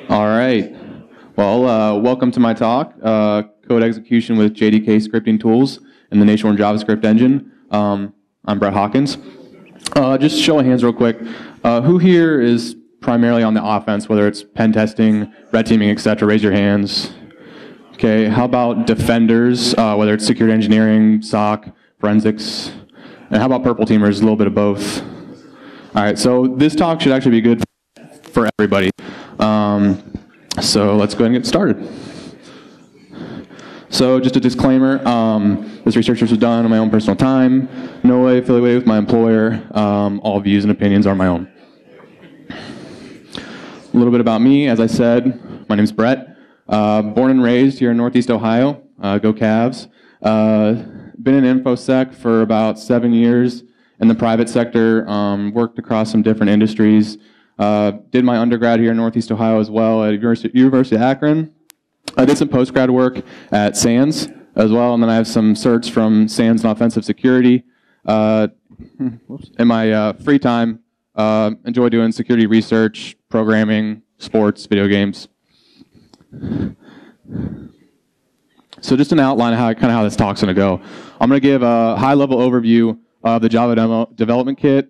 All right. Well, welcome to my talk, Code Execution with JDK Scripting Tools in the Nashorn JavaScript engine. I'm Brett Hawkins. Just show of hands real quick. Who here is primarily on the offense, whether it's pen testing, red teaming, etc.? Raise your hands. Okay, how about defenders, whether it's security engineering, SOC, forensics? And how about purple teamers, a little bit of both? All right, so this talk should actually be good for everybody. So let's go ahead and get started. So just a disclaimer, this research was done on my own personal time, no way affiliated with my employer, all views and opinions are my own. A little bit about me, as I said, my name's Brett, born and raised here in Northeast Ohio, go Cavs. Been in InfoSec for about 7 years in the private sector, worked across some different industries. Did my undergrad here in Northeast Ohio as well at University of Akron. I did some postgrad work at SANS as well, and then I have some certs from SANS in offensive security. In my free time, enjoy doing security research, programming, sports, video games. So just an outline of how this talk's going to go. I'm going to give a high-level overview of the Java development kit.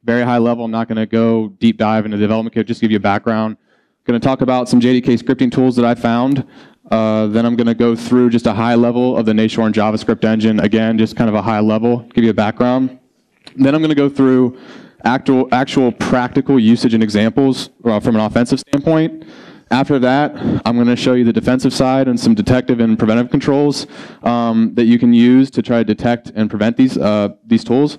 Very high level. I'm not going to go deep dive into the development kit, just give you a background. Going to talk about some JDK scripting tools that I found. Then I'm going to go through just a high level of the Nashorn JavaScript engine. Again, just kind of a high level, give you a background. Then I'm going to go through actual practical usage and examples from an offensive standpoint. After that, I'm going to show you the defensive side and some detective and preventive controls that you can use to try to detect and prevent these tools.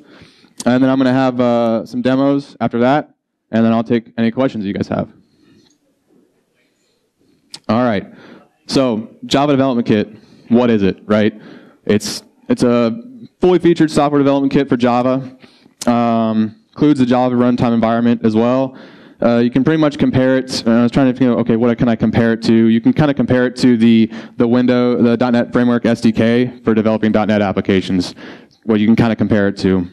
And then I'm going to have some demos after that, and then I'll take any questions you guys have. All right. So Java Development Kit, what is it, right? It's a fully featured software development kit for Java. Includes the Java runtime environment as well. You can pretty much compare it. I was trying to think, okay, what can I compare it to? You can kind of compare it to the .NET Framework SDK for developing .NET applications. What you can kind of compare it to.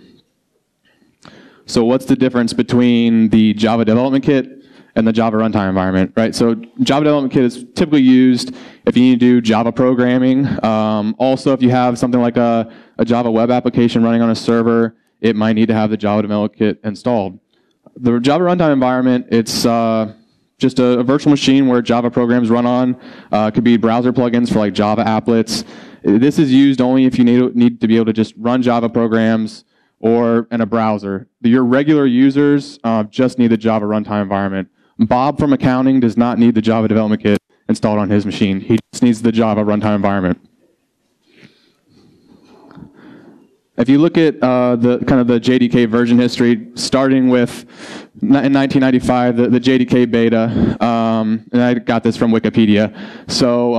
So what's the difference between the Java Development Kit and the Java Runtime Environment, right? So Java Development Kit is typically used if you need to do Java programming. Also, if you have something like a Java web application running on a server, it might need to have the Java Development Kit installed. The Java Runtime Environment, it's just a virtual machine where Java programs run on. It could be browser plugins for like Java applets. This is used only if you need to be able to just run Java programs or in a browser. Your regular users just need the Java runtime environment. Bob from accounting does not need the Java development kit installed on his machine. He just needs the Java runtime environment. If you look at the JDK version history, starting with in 1995, the JDK beta, and I got this from Wikipedia. So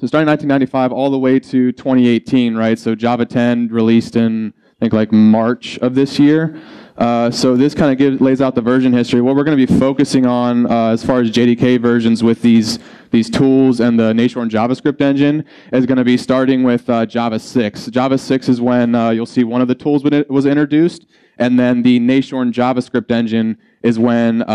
starting in 1995 all the way to 2018, right? So Java 10 released in I think like March of this year. So this kind of lays out the version history. What we're going to be focusing on as far as JDK versions with these tools and the Nashorn JavaScript engine is going to be starting with Java 6. Java 6 is when you'll see one of the tools was introduced, and then the Nashorn JavaScript engine is when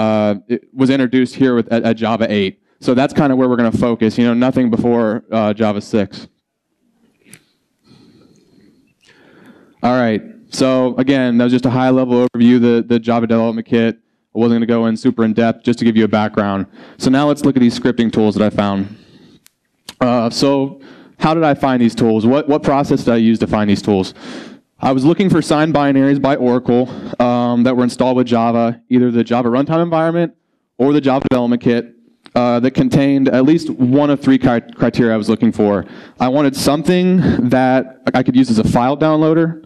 it was introduced here at Java 8. So that's kind of where we're going to focus. You know, nothing before Java 6. All right, so again, that was just a high-level overview, the Java Development Kit. I wasn't going to go in super in-depth, just to give you a background. So now let's look at these scripting tools that I found. So how did I find these tools? What process did I use to find these tools? I was looking for signed binaries by Oracle that were installed with Java, either the Java Runtime Environment or the Java Development Kit, that contained at least one of three criteria I was looking for. I wanted something that I could use as a file downloader.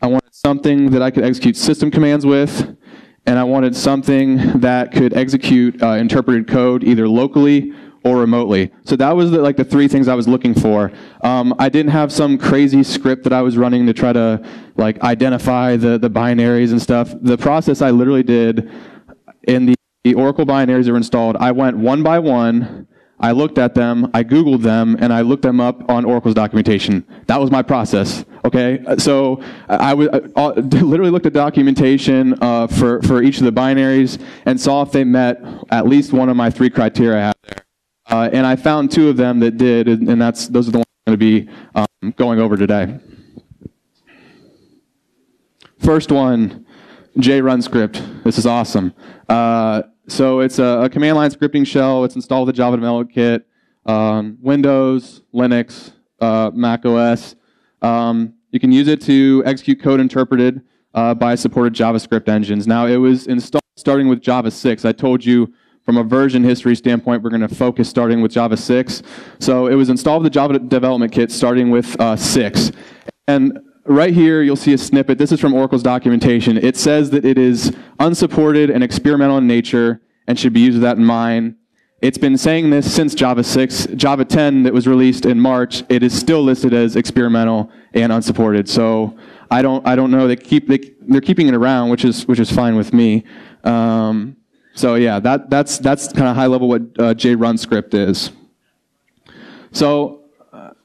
I wanted something that I could execute system commands with, and I wanted something that could execute interpreted code either locally or remotely. So that was the three things I was looking for. I didn't have some crazy script that I was running to try to identify the binaries and stuff. The process I literally did in the Oracle binaries that were installed, I went one by one. I looked at them, I Googled them, and I looked them up on Oracle's documentation. That was my process, okay? So I literally looked at documentation for each of the binaries and saw if they met at least one of my 3 criteria I have there. And I found 2 of them that did, and those are the ones I'm going to be going over today. First one, JRUNSCRIPT. This is awesome. So it's a command line scripting shell. It's installed with the Java Development Kit, Windows, Linux, Mac OS. You can use it to execute code interpreted by supported JavaScript engines. Now, it was installed starting with Java 6. I told you from a version history standpoint, we're going to focus starting with Java 6. So it was installed with the Java Development Kit starting with 6. And right here, you'll see a snippet. This is from Oracle's documentation. It says that it is unsupported and experimental in nature and should be used with that in mind. It's been saying this since Java 6. Java 10 that was released in March, it is still listed as experimental and unsupported. So I don't know. They're keeping it around, which is fine with me. So yeah, that's kind of high level what JRUNSCRIPT is. So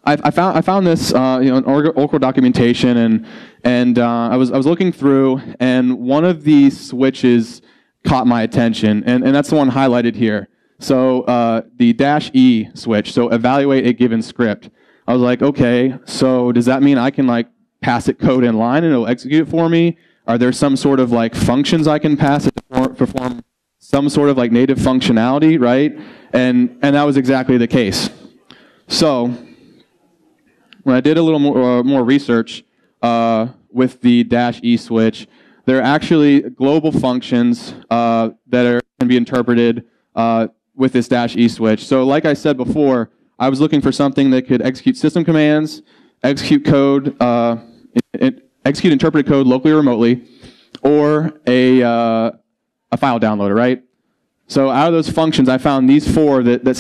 I found this in Oracle documentation, and I was looking through, and one of these switches caught my attention, and that's the one highlighted here. So the -E switch, so evaluate a given script. I was like, okay, so does that mean I can like pass it code in line and it'll execute it for me? Are there some sort of like functions I can pass it to perform some sort of like native functionality, right? And that was exactly the case. So when I did a little more research with the -E switch, there are actually global functions that can be interpreted with this -E switch. So like I said before, I was looking for something that could execute system commands, execute code, execute interpreted code locally or remotely, or a file downloader, right? So out of those functions, I found these 4 that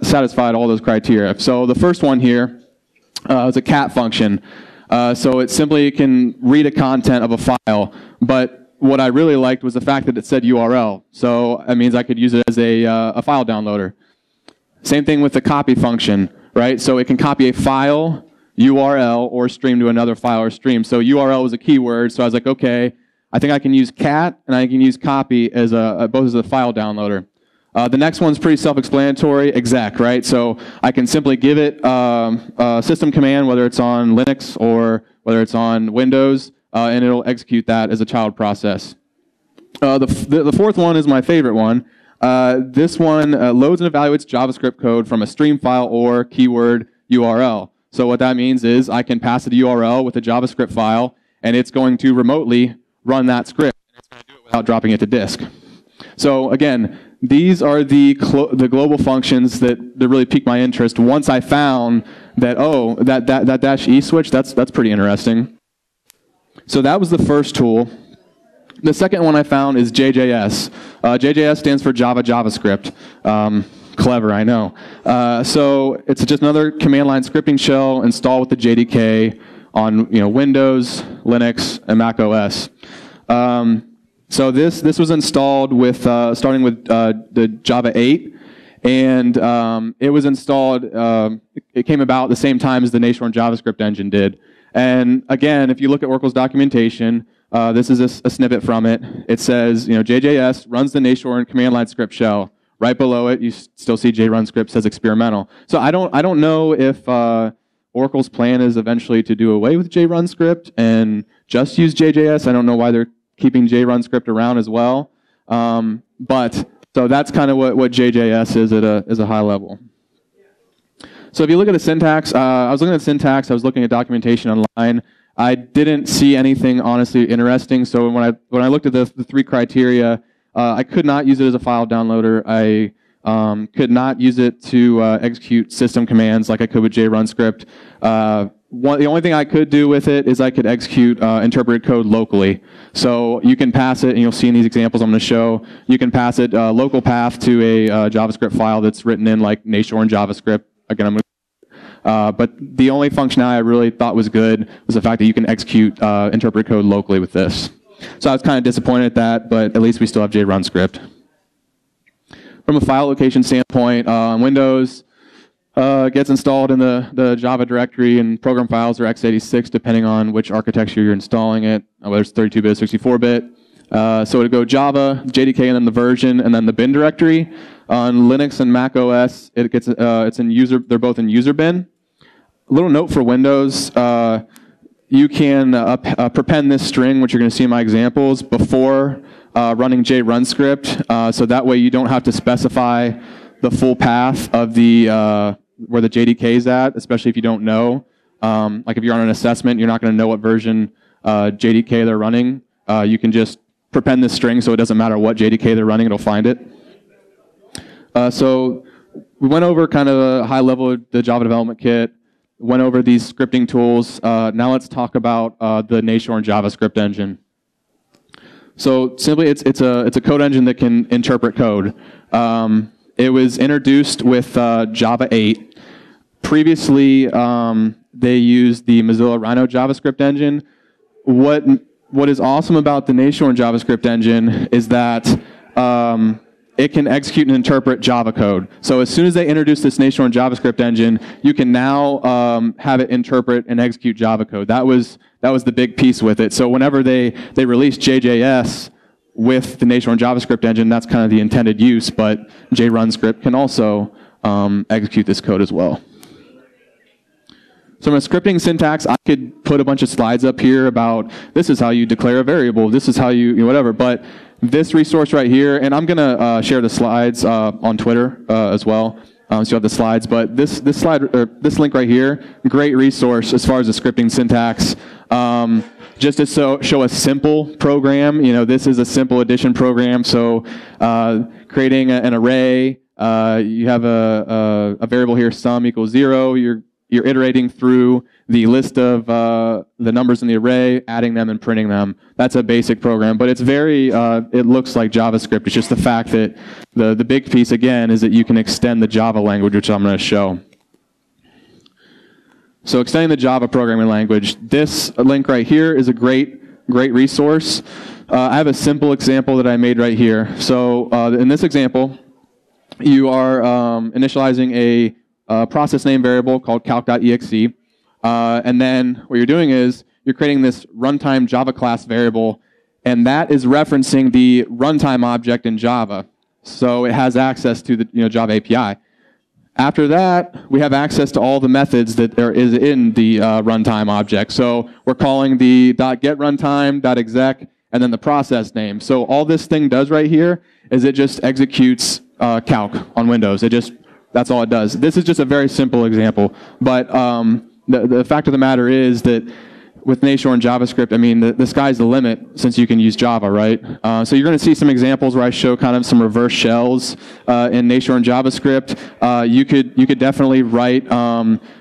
satisfied all those criteria. So the first one here is a cat function. So it simply can read a content of a file, but what I really liked was the fact that it said URL. So that means I could use it as a file downloader. Same thing with the copy function, right? So it can copy a file, URL, or stream to another file or stream. So URL was a keyword, so I was like, okay, I think I can use cat and I can use copy as both as a file downloader. The next one's pretty self-explanatory, exec, right? So I can simply give it a system command, whether it's on Linux or whether it's on Windows, and it'll execute that as a child process. The fourth one is my favorite one. This one loads and evaluates JavaScript code from a stream file or keyword URL. So what that means is I can pass it a URL with a JavaScript file, and it's going to remotely run that script. And it's going to do it without dropping it to disk. So again, these are the global functions that really piqued my interest once I found that, oh, that -E switch, that's pretty interesting. So that was the first tool. The second one I found is JJS. JJS stands for Java JavaScript. Clever, I know. So it's just another command line scripting shell installed with the JDK on Windows, Linux, and Mac OS. So this was installed with starting with the Java 8, and it was installed. It came about the same time as the Nashorn JavaScript engine did. And again, if you look at Oracle's documentation, this is a snippet from it. It says, JJS runs the Nashorn command line script shell. Right below it, you still see JRUNSCRIPT says experimental. So I don't know if Oracle's plan is eventually to do away with JRUNSCRIPT and just use JJS. I don't know why they're keeping JRUNSCRIPT around as well. But so that's kind of what JJS is at a high level. So if you look at the syntax, I was looking at syntax. I was looking at documentation online. I didn't see anything honestly interesting. So when I looked at the 3 criteria, I could not use it as a file downloader. I could not use it to execute system commands like I could with JRUNSCRIPT. The only thing I could do with it is I could execute interpreted code locally. So you can pass it, and you'll see in these examples I'm going to show, you can pass it local path to a JavaScript file that's written in like Nashorn JavaScript. Again, I'm going to but the only functionality I really thought was good was the fact that you can execute interpreted code locally with this. So I was kind of disappointed at that, but at least we still have JRUNSCRIPT. from a file location standpoint, on Windows, gets installed in the Java directory, and program files are x86 depending on which architecture you're installing it, whether it's 32-bit or 64-bit. So it'll go Java, JDK, and then the version, and then the bin directory. On Linux and Mac OS, it's in user. They're both in user bin. A little note for Windows: you can prepend this string, which you're going to see in my examples, before running JRUNSCRIPT. So that way you don't have to specify the full path of the where the JDK is at, especially if you don't know. Like if you're on an assessment, you're not going to know what version JDK they're running. You can just prepend this string, so it doesn't matter what JDK they're running, it'll find it. So we went over kind of a high level of the Java development kit, went over these scripting tools. Now let's talk about the Nashorn JavaScript engine. So simply, it's a code engine that can interpret code. It was introduced with Java 8. Previously, they used the Mozilla Rhino JavaScript engine. What is awesome about the Nashorn JavaScript engine is that it can execute and interpret Java code. So as soon as they introduced this Nashorn JavaScript engine, you can now have it interpret and execute Java code. That was the big piece with it. So whenever they released JJS with the Nashorn JavaScript engine, that's kind of the intended use, but JRUNSCRIPT can also execute this code as well. So from a scripting syntax, I could put a bunch of slides up here about this is how you declare a variable, this is how you whatever, but this resource right here, and I'm going to share the slides on Twitter as well, so you have the slides, but this link right here, great resource as far as the scripting syntax. Just to show a simple program, this is a simple addition program, so creating an array, you have a variable here, sum equals 0, you're iterating through the list of the numbers in the array, adding them and printing them. That's a basic program, but it's very, it looks like JavaScript. It's just the fact that the big piece, again, is that you can extend the Java language, which I'm going to show. So extending the Java programming language, this link right here is a great resource. I have a simple example that I made right here. So in this example, you are initializing a process name variable called calc.exe. And then what you're doing is you're creating this runtime Java class variable, and that is referencing the runtime object in Java. So it has access to the Java API. After that, we have access to all the methods that there is in the runtime object. So we're calling the .getRuntime, .exec, and then the process name. So all this thing does right here is it just executes calc on Windows. That's all it does. This is just a very simple example, but the fact of the matter is that with Nashorn JavaScript, I mean, the sky's the limit since you can use Java, right? So you're going to see some examples where I show kind of some reverse shells in Nashorn JavaScript. You could definitely write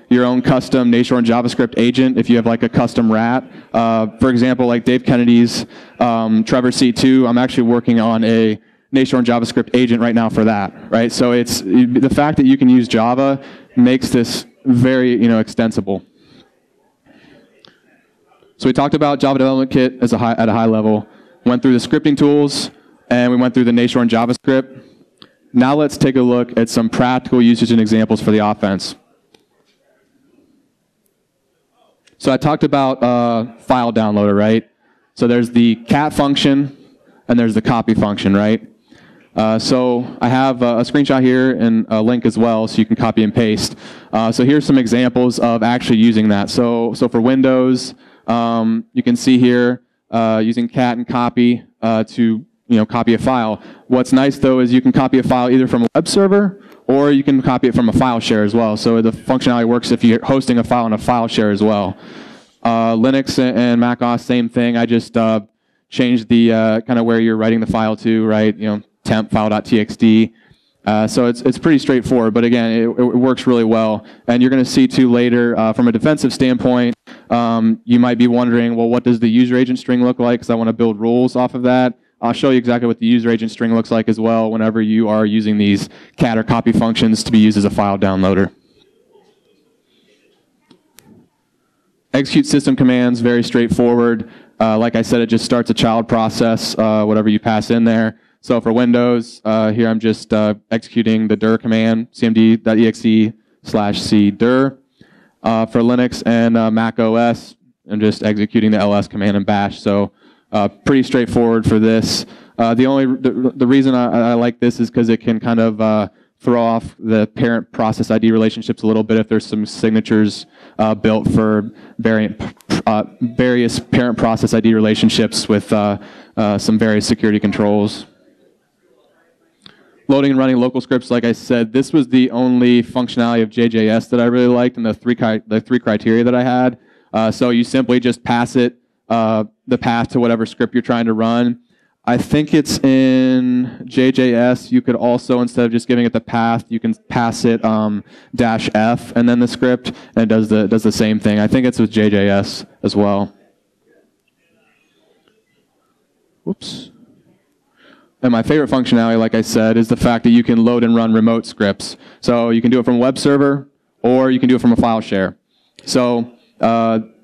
your own custom Nashorn JavaScript agent if you have like a custom rat. For example, like Dave Kennedy's Trevor C2, I'm actually working on a Nashorn JavaScript agent right now for that, right? So it's the fact that you can use Java makes this very extensible. So we talked about Java Development Kit at a high level, went through the scripting tools, and we went through the Nashorn JavaScript. Now let's take a look at some practical usage and examples for the offense. So I talked about file downloader, right? So there's the cat function, and there's the copy function, right? So I have a screenshot here and a link as well, so you can copy and paste. So here's some examples of actually using that. So for Windows, you can see here using cat and copy to copy a file. What's nice though is you can copy a file either from a web server or you can copy it from a file share as well. So the functionality works if you're hosting a file on a file share as well. Linux and Mac OS, same thing. I just changed the kind of where you're writing the file to, right? Temp file.txt. So it's pretty straightforward, but again, it works really well. And you're going to see too later, from a defensive standpoint, you might be wondering, well, what does the user agent string look like? Because I want to build rules off of that. I'll show you exactly what the user agent string looks like as well whenever you are using these cat or copy functions to be used as a file downloader. Execute system commands, very straightforward. Like I said, it just starts a child process, whatever you pass in there. So for Windows, here I'm just executing the dir command, cmd.exe/c dir. For Linux and Mac OS, I'm just executing the ls command in bash. So pretty straightforward for this. The reason I like this is because it can kind of throw off the parent process ID relationships a little bit if there's some signatures built for various parent process ID relationships with some various security controls. Loading and running local scripts, like I said, this was the only functionality of JJS that I really liked and the three criteria that I had. So you simply just pass it, the path to whatever script you're trying to run. I think it's in JJS. You could also, instead of just giving it the path, you can pass it -F and then the script, and it does the same thing. I think it's with JJS as well. Whoops. And my favorite functionality, like I said, is the fact that you can load and run remote scripts. So you can do it from a web server, or you can do it from a file share. So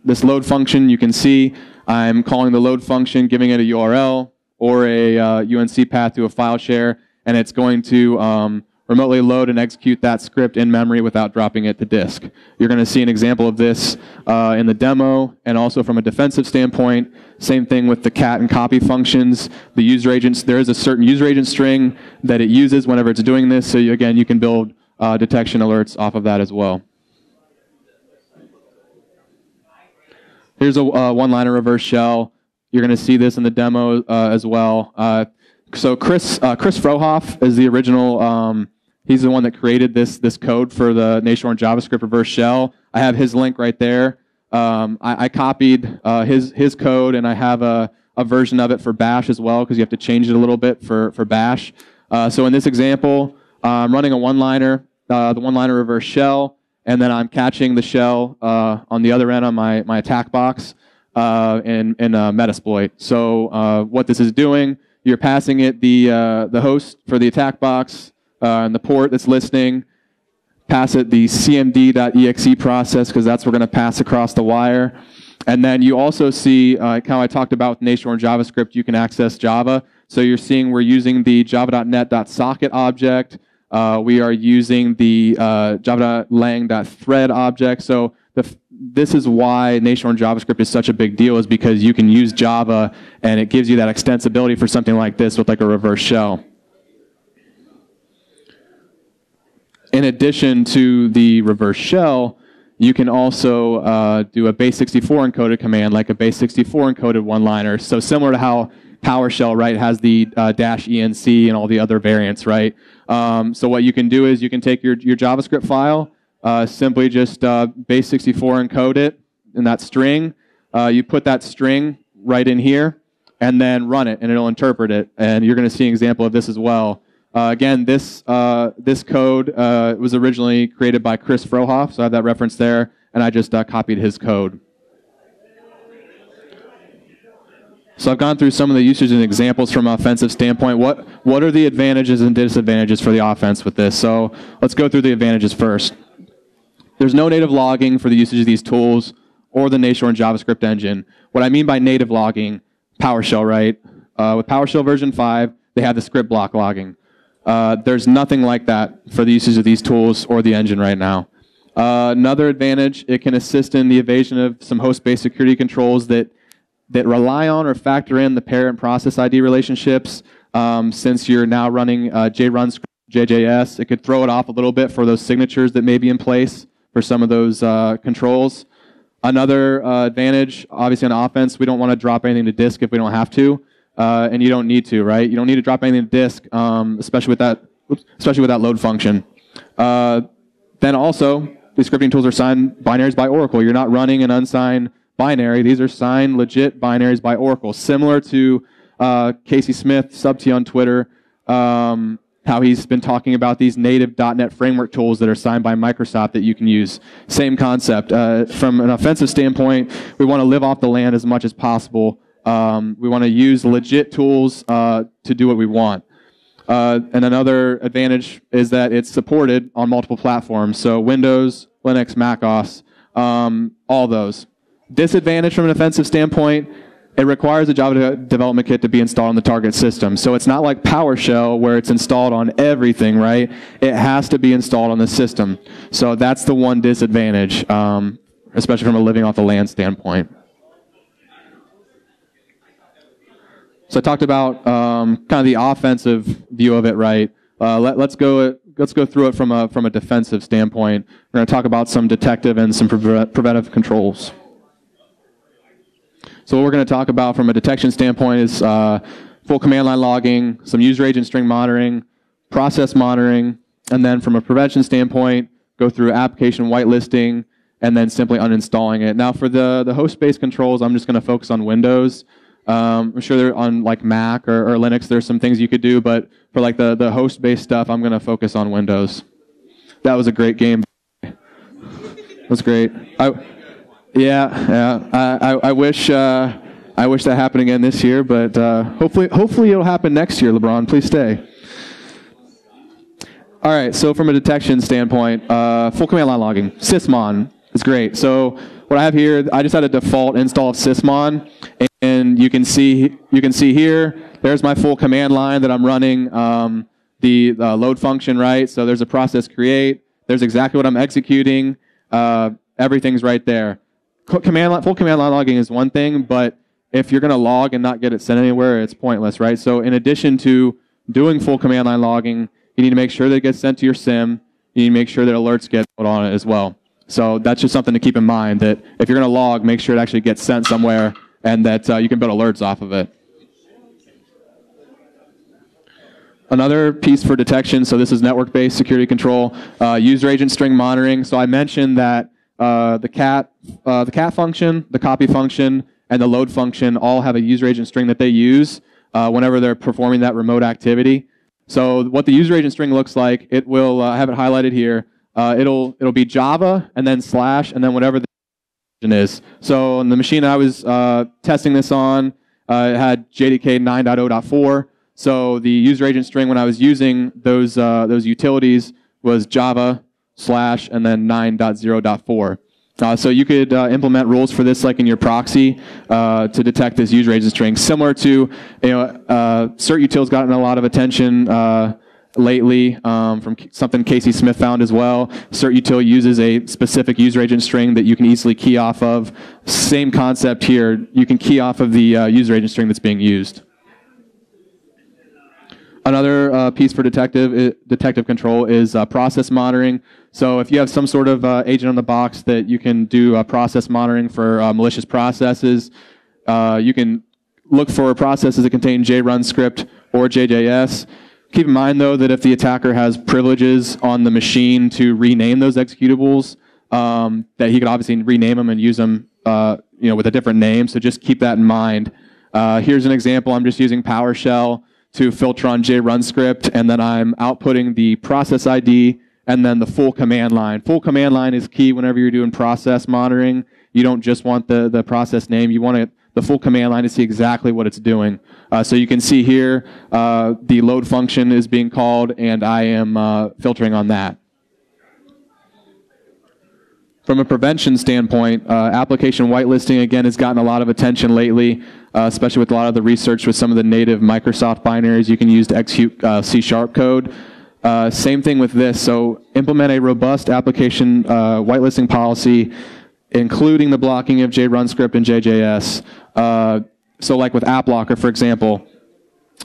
this load function, you can see I'm calling the load function, giving it a URL or a UNC path to a file share, and it's going to remotely load and execute that script in memory without dropping it to disk. You're going to see an example of this in the demo, and also from a defensive standpoint. Same thing with the cat and copy functions. The user agents, there is a certain user agent string that it uses whenever it's doing this, so again, you can build detection alerts off of that as well. Here's a one-liner reverse shell. You're going to see this in the demo as well. So Chris Frohoff is the original. He's the one that created this code for the Nashorn JavaScript reverse shell. I have his link right there. I copied his code, and I have a version of it for Bash as well, because you have to change it a little bit for Bash. So in this example, I'm running a one-liner, the one-liner reverse shell, and then I'm catching the shell on the other end on my attack box in Metasploit. So what this is doing, you're passing it the host for the attack box and the port that's listening. Pass it the cmd.exe process, because that's what we're going to pass across the wire. And then you also see, how I talked about with Nashorn JavaScript, you can access Java. So you're seeing we're using the java.net.socket object. We are using the java.lang.thread object. So this is why Nashorn JavaScript is such a big deal, is because you can use Java, and it gives you that extensibility for something like this with like a reverse shell. In addition to the reverse shell, you can also do a base64 encoded command, like a base64 encoded one-liner. So similar to how PowerShell, right, has the -enc and all the other variants, right? So what you can do is you can take your JavaScript file, simply just base64 encode it in that string. You put that string right in here, and then run it, and it'll interpret it. And you're going to see an example of this as well. Again, this code was originally created by Chris Frohoff, so I have that reference there, and I just copied his code. So I've gone through some of the usages and examples from an offensive standpoint. What are the advantages and disadvantages for the offense with this? So let's go through the advantages first. There's no native logging for the usage of these tools or the Nashorn JavaScript engine. What I mean by native logging, PowerShell, right? With PowerShell version 5, they have the script block logging. There's nothing like that for the usage of these tools or the engine right now. Another advantage, it can assist in the evasion of some host-based security controls that rely on or factor in the parent process ID relationships. Since you're now running JRUNSCRIPT, JJS, it could throw it off a little bit for those signatures that may be in place for some of those controls. Another advantage, obviously on offense, we don't want to drop anything to disk if we don't have to. And you don't need to, right? You don't need to drop anything to disk, especially with that load function. Then also, these scripting tools are signed binaries by Oracle. You're not running an unsigned binary. These are signed legit binaries by Oracle, similar to Casey Smith, Sub-T on Twitter, how he's been talking about these native .NET framework tools that are signed by Microsoft that you can use. Same concept. From an offensive standpoint, we want to live off the land as much as possible. We want to use legit tools to do what we want. And another advantage is that it's supported on multiple platforms. So Windows, Linux, Mac OS, all those. Disadvantage from an offensive standpoint, it requires the Java development kit to be installed on the target system. So it's not like PowerShell where it's installed on everything, right? It has to be installed on the system. So that's the one disadvantage, especially from a living off the land standpoint. So I talked about kind of the offensive view of it, right? Let's go through it from a defensive standpoint. We're going to talk about some detective and some preventive controls. So what we're going to talk about from a detection standpoint is full command line logging, some user agent string monitoring, process monitoring, and then from a prevention standpoint, go through application whitelisting, and then simply uninstalling it. Now for the host-based controls, I'm just going to focus on Windows. I'm sure they're on like Mac or Linux, there's some things you could do, but for like the host-based stuff, I'm going to focus on Windows. That was a great game. It was great. I wish that happened again this year, but hopefully it'll happen next year. LeBron, please stay. All right. So from a detection standpoint, full command line logging, sysmon is great. So what I have here, I just had a default install of sysmon, and you can see here. There's my full command line that I'm running. The load function, right? So there's a process create. There's exactly what I'm executing. Everything's right there. Full command line logging is one thing, but if you're going to log and not get it sent anywhere, it's pointless, right? So in addition to doing full command line logging, you need to make sure that it gets sent to your SIM. You need to make sure that alerts get put on it as well. So that's just something to keep in mind, that if you're going to log, make sure it actually gets sent somewhere and that you can build alerts off of it. Another piece for detection, so this is network-based security control, user agent string monitoring. So I mentioned that the cat function, the copy function, and the load function all have a user agent string that they use whenever they're performing that remote activity. So what the user agent string looks like, it will I have it highlighted here. It'll be Java and then slash and then whatever the is. So on the machine I was testing this on, it had JDK 9.0.4. So the user agent string when I was using those utilities was Java slash and then 9.0.4. So you could implement rules for this like in your proxy to detect this user agent string. Similar to, CertUtil's gotten a lot of attention lately from something Casey Smith found as well. CertUtil uses a specific user agent string that you can easily key off of. Same concept here. You can key off of the user agent string that's being used. Another piece for detective control is process monitoring. So if you have some sort of agent on the box that you can do process monitoring for malicious processes, you can look for processes that contain JRUNSCRIPT or JJS. Keep in mind, though, that if the attacker has privileges on the machine to rename those executables, that he could obviously rename them and use them with a different name. So just keep that in mind. Here's an example. I'm just using PowerShell to filter on JRUNSCRIPT, and then I'm outputting the process ID and then the full command line. Full command line is key whenever you're doing process monitoring. You don't just want the process name. You want the full command line to see exactly what it's doing. So you can see here the load function is being called, and I am filtering on that. From a prevention standpoint, application whitelisting, again, has gotten a lot of attention lately, especially with a lot of the research with some of the native Microsoft binaries you can use to execute C# code. Same thing with this. So implement a robust application whitelisting policy, including the blocking of JRUNSCRIPT and JJS. So like with AppLocker, for example,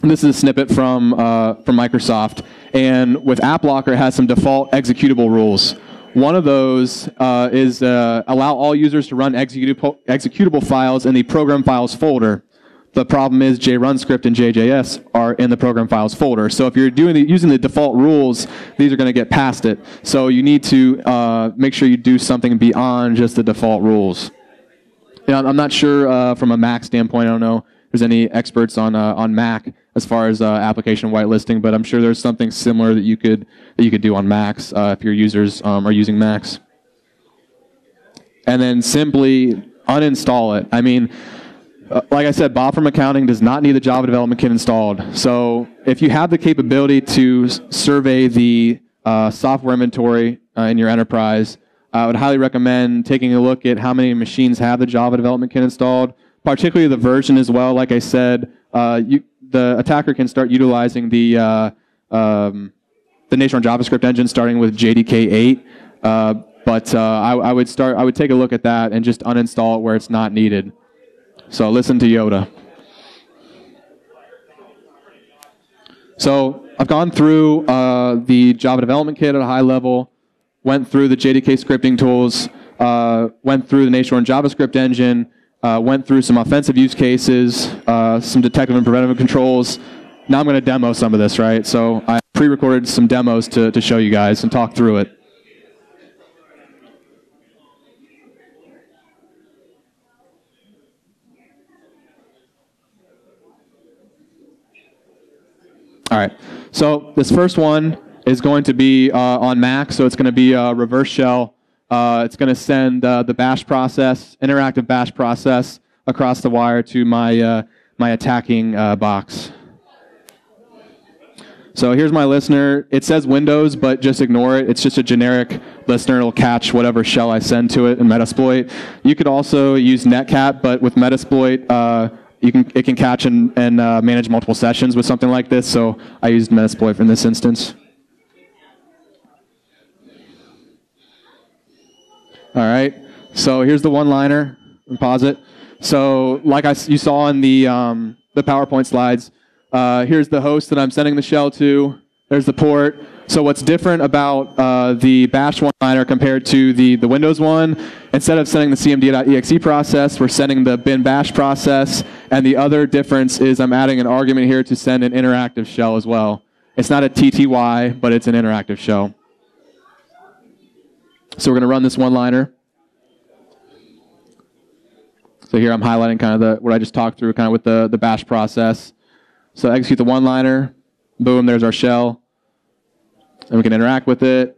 this is a snippet from Microsoft. And with AppLocker, it has some default executable rules. One of those is allow all users to run executable files in the program files folder. The problem is JRUNSCRIPT and JJS are in the program files folder. So if you're using the default rules, these are going to get past it. So you need to make sure you do something beyond just the default rules. I'm not sure from a Mac standpoint. I don't know if there's any experts on Mac as far as application whitelisting, but I'm sure there's something similar that you could do on Macs if your users are using Macs. And then simply uninstall it. I mean, like I said, Bob from accounting does not need the Java development kit installed. So if you have the capability to survey the software inventory in your enterprise, I would highly recommend taking a look at how many machines have the Java development kit installed. particularly the version as well. Like I said, the attacker can start utilizing the Nashorn JavaScript engine starting with JDK 8. But I would take a look at that and just uninstall it where it's not needed. So listen to Yoda. So I've gone through the Java Development Kit at a high level, went through the JDK scripting tools, went through the Nashorn JavaScript engine, went through some offensive use cases, some detective and preventative controls. Now I'm going to demo some of this, right? So I pre-recorded some demos to show you guys and talk through it. All right, so this first one is going to be on Mac, so it's going to be a reverse shell. It's going to send the bash process, interactive bash process, across the wire to my, my attacking box. So here's my listener. It says Windows, but just ignore it. It's just a generic listener. It'll catch whatever shell I send to it in Metasploit. You could also use Netcat, but with Metasploit, it can catch and manage multiple sessions with something like this, so I used Metasploit in this instance. All right, so here's the one-liner. Pause it. So like you saw in the PowerPoint slides, here's the host that I'm sending the shell to. There's the port. So what's different about the bash one-liner compared to the Windows one, instead of sending the cmd.exe process, we're sending the bin bash process. And the other difference is I'm adding an argument here to send an interactive shell as well. It's not a TTY, but it's an interactive shell. So we're going to run this one-liner. So here I'm highlighting kind of what I just talked through kind of with the bash process. So execute the one-liner. Boom, there's our shell. And we can interact with it.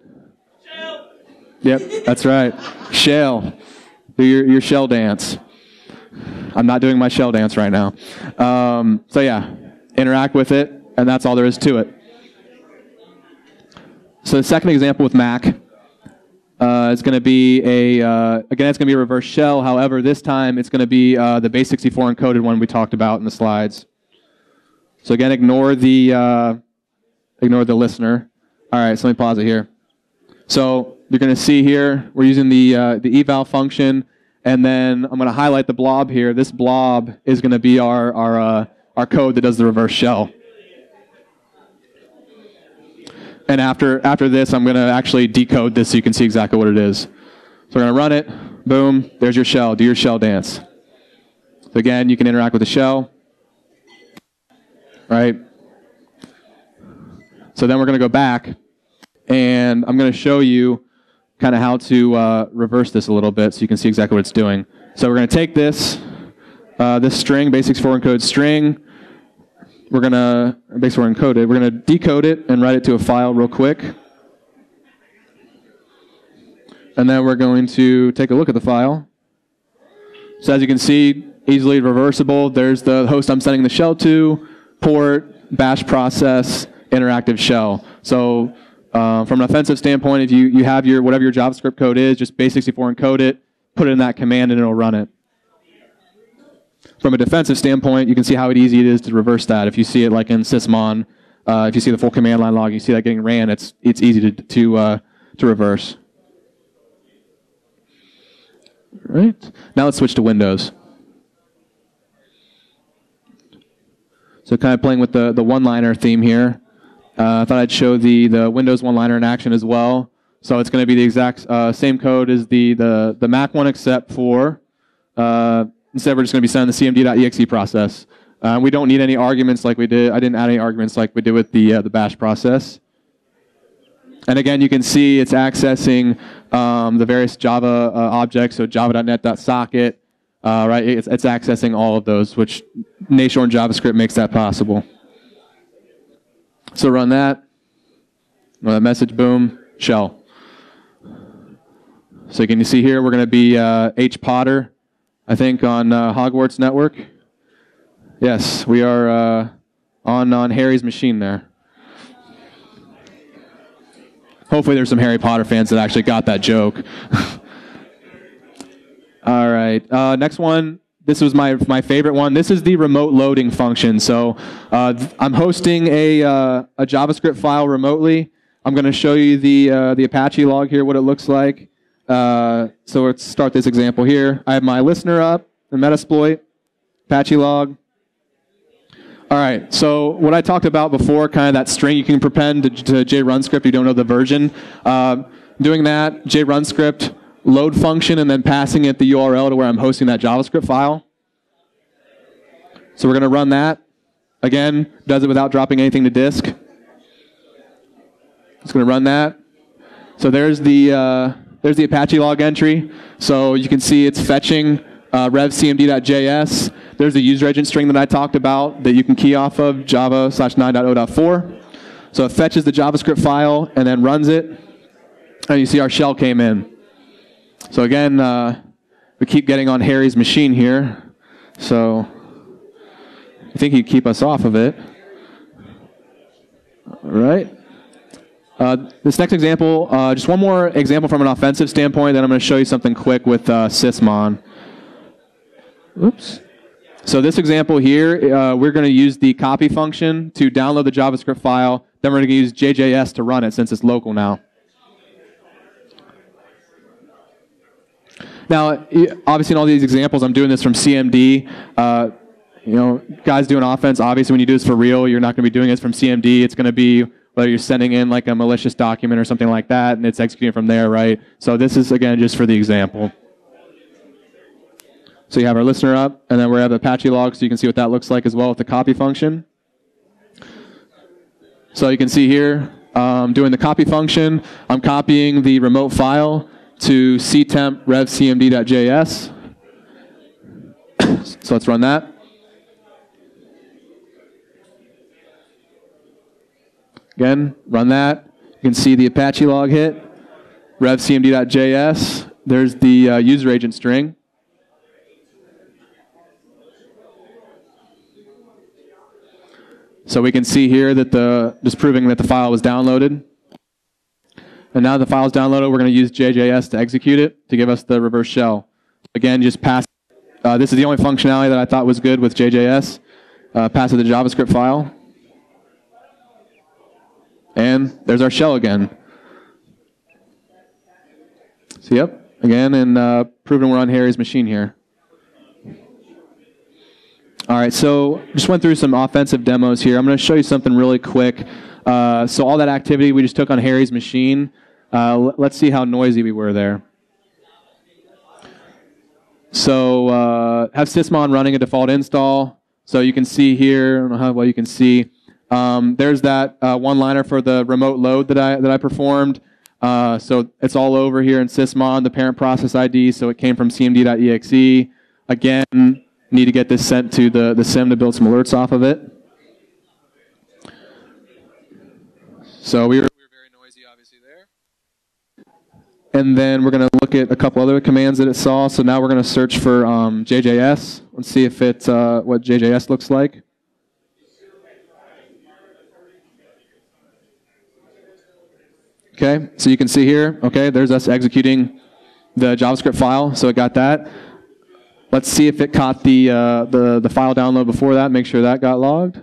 Shell. Yep, that's right. Shell. Do your shell dance. I'm not doing my shell dance right now. So yeah, interact with it, and that's all there is to it. So the second example with Mac is going to be again, it's going to be a reverse shell. However, this time it's going to be the base64 encoded one we talked about in the slides. So again, ignore the listener. All right, so let me pause it here. So you're going to see here, we're using the eval function, and then I'm going to highlight the blob here. This blob is going to be our code that does the reverse shell. And after this, I'm going to actually decode this so you can see exactly what it is. So we're going to run it. Boom, there's your shell. Do your shell dance. So again, you can interact with the shell. Right? So then we're going to go back, and I'm going to show you kind of how to reverse this a little bit so you can see exactly what it's doing. So we're going to take this string, base64 encoded string. We're going to, base64 encoded, we're going to decode it and write it to a file real quick. And then we're going to take a look at the file. So as you can see, easily reversible. There's the host I'm sending the shell to, port, bash process, interactive shell. So from an offensive standpoint, if you have whatever your JavaScript code is, just base64 encode it, put it in that command, and it'll run it. From a defensive standpoint, you can see how easy it is to reverse that. If you see it like in sysmon, if you see the full command line log, you see that getting ran, it's easy to reverse. All right, now let's switch to Windows. So kind of playing with the one-liner theme here. I thought I'd show the Windows one-liner in action as well. So it's going to be the exact same code as the Mac one, except for instead we're just going to be sending the cmd.exe process. We don't need any arguments like we did. I didn't add any arguments like we did with the bash process. And again, you can see it's accessing the various Java objects, so java.net.socket. Right, it's accessing all of those, which Nashorn JavaScript makes that possible. So run that. Run that message, boom, shell. So can you see here, we're going to be H. Potter, I think, on Hogwarts Network. Yes, we are on Harry's machine there. Hopefully there's some Harry Potter fans that actually got that joke. All right, next one, this was my favorite one. This is the remote loading function. So I'm hosting a JavaScript file remotely. I'm going to show you the Apache log here, what it looks like. So let's start this example here. I have my listener up, the Metasploit, Apache log. All right, so what I talked about before, kind of that string you can prepend to JRUNSCRIPT, you don't know the version. Doing that, JRUNSCRIPT, load function, and then passing it the URL to where I'm hosting that JavaScript file. So we're going to run that. Again, does it without dropping anything to disk. It's going to run that. So there's the Apache log entry. So you can see it's fetching revcmd.js. There's the user agent string that I talked about that you can key off of, java/9.0.4. So it fetches the JavaScript file and then runs it. And you see our shell came in. So again, we keep getting on Harry's machine here. So I think he'd keep us off of it. All right. This next example, just one more example from an offensive standpoint, then I'm going to show you something quick with sysmon. Oops. So this example here, we're going to use the copy function to download the JavaScript file. Then we're going to use JJS to run it since it's local now. Now, obviously in all these examples, I'm doing this from CMD. You know, guys doing offense, obviously when you do this for real, you're not going to be doing this from CMD. It's going to be whether you're sending in like a malicious document or something like that, and it's executing from there, right? So this is, again, just for the example. So you have our listener up, and then we have Apache log, so you can see what that looks like as well with the copy function. So you can see here, doing the copy function, I'm copying the remote file to ctemp revcmd.js. So let's run that. Again, run that. You can see the Apache log hit, revcmd.js. There's the user agent string. So we can see here that just proving that the file was downloaded. And now the file is downloaded, we're going to use JJS to execute it to give us the reverse shell. Again, just pass. This is the only functionality that I thought was good with JJS. Pass it the JavaScript file. And there's our shell again. So yep, again, and proving we're on Harry's machine here. All right, so just went through some offensive demos here. I'm going to show you something really quick. So all that activity we just took on Harry's machine, let's see how noisy we were there. So have sysmon running a default install. So you can see here, I don't know how well you can see, there's that one-liner for the remote load that I performed. So it's all over here in sysmon, the parent process ID, so it came from cmd.exe. Again, need to get this sent to the sim to build some alerts off of it. So we were very noisy, obviously, there. And then we're going to look at a couple other commands that it saw. So now we're going to search for JJS. Let's see if it's what JJS looks like. Okay, so you can see here, okay, there's us executing the JavaScript file, so it got that. Let's see if it caught the file download before that, make sure that got logged.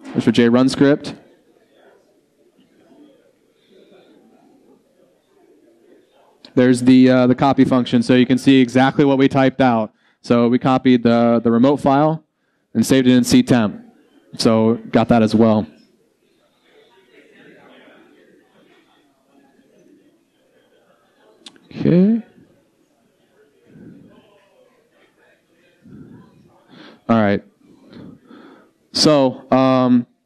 There's for JRUNSCRIPT. There's the copy function, so you can see exactly what we typed out. So we copied the remote file and saved it in ctemp. So got that as well. Okay. All right. So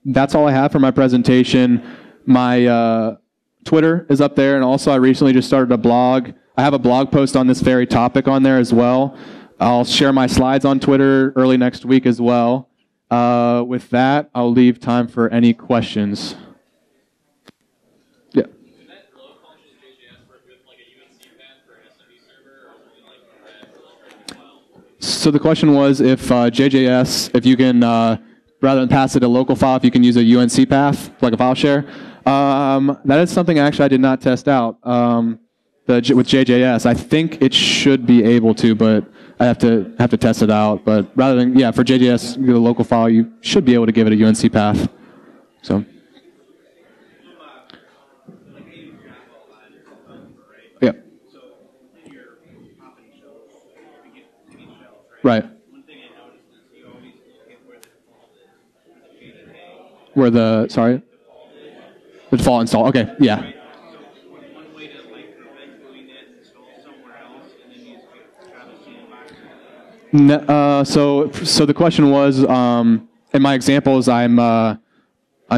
that's all I have for my presentation. My Twitter is up there, and also I recently just started a blog. I have a blog post on this very topic on there as well. I'll share my slides on Twitter early next week as well. With that, I'll leave time for any questions. Yeah. So the question was if JJS, if you can, rather than pass it a local file, if you can use a UNC path, like a file share. That is something actually I did not test out with JJS. I think it should be able to, but I have to test it out. But rather than, yeah, for JDS, the local file, you should be able to give it a UNC path. So. Yeah. Right. Where the, sorry? The default install. Okay, yeah. So the question was, in my examples, I'm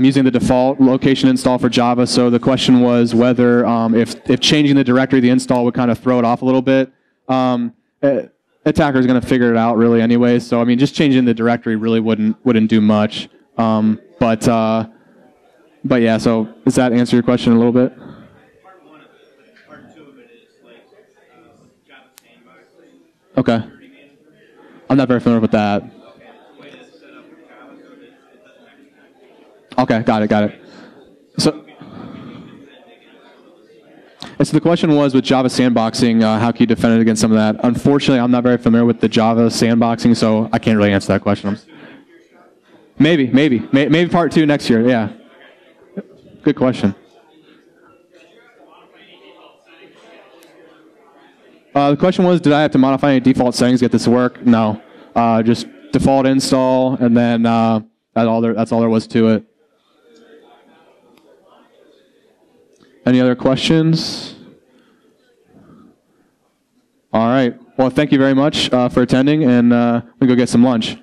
using the default location install for Java. So the question was whether if changing the directory of the install would kind of throw it off a little bit. Attacker is going to figure it out really anyway. So I mean, just changing the directory really wouldn't do much. But yeah. So does that answer your question a little bit? Part one of it, part two of it is like Java sandboxing. Okay. I'm not very familiar with that. Okay, got it. So the question was with Java sandboxing, how can you defend it against some of that? Unfortunately, I'm not very familiar with the Java sandboxing, so I can't really answer that question. Maybe part two next year. Yeah. Good question. The question was, did I have to modify any default settings to get this to work? No. Just default install, and then that's all there was to it. Any other questions? All right. Well, thank you very much for attending, and we go get some lunch.